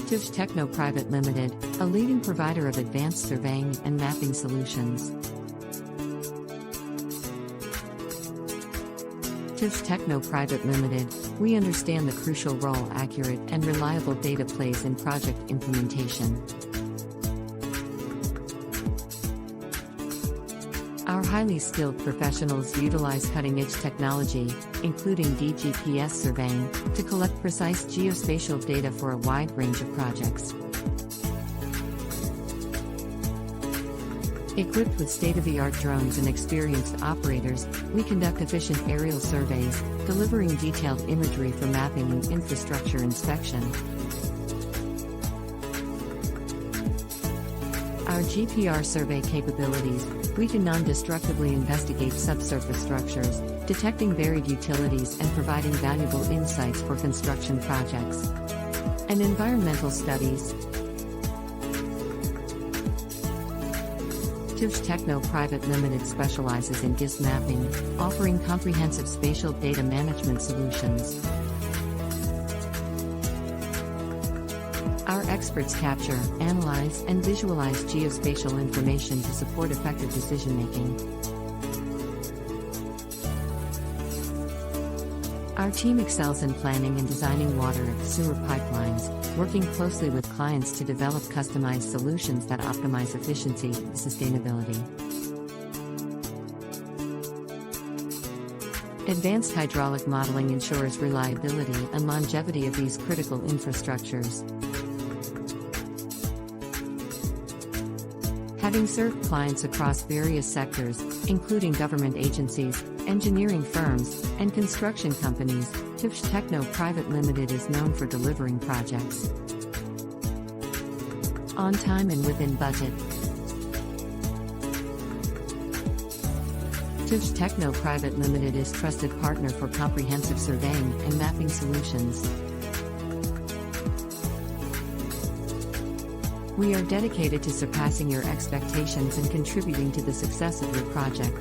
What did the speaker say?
Tavsh Techno Pvt Ltd, a leading provider of advanced surveying and mapping solutions. Tavsh Techno Pvt Ltd, we understand the crucial role accurate and reliable data plays in project implementation. Our highly skilled professionals utilize cutting-edge technology, including DGPS surveying, to collect precise geospatial data for a wide range of projects. Equipped with state-of-the-art drones and experienced operators, we conduct efficient aerial surveys, delivering detailed imagery for mapping and infrastructure inspection. Our GPR survey capabilities, we can non-destructively investigate subsurface structures, detecting buried utilities and providing valuable insights for construction projects. And environmental studies. Tavsh Techno Pvt Ltd specializes in GIS mapping, offering comprehensive spatial data management solutions. Our experts capture, analyze, and visualize geospatial information to support effective decision-making. Our team excels in planning and designing water and sewer pipelines, working closely with clients to develop customized solutions that optimize efficiency and sustainability. Advanced hydraulic modeling ensures reliability and longevity of these critical infrastructures. Having served clients across various sectors, including government agencies, engineering firms, and construction companies, Tavsh Techno Pvt Ltd is known for delivering projects on time and within budget. Tavsh Techno Pvt Ltd is trusted partner for comprehensive surveying and mapping solutions. We are dedicated to surpassing your expectations and contributing to the success of your project.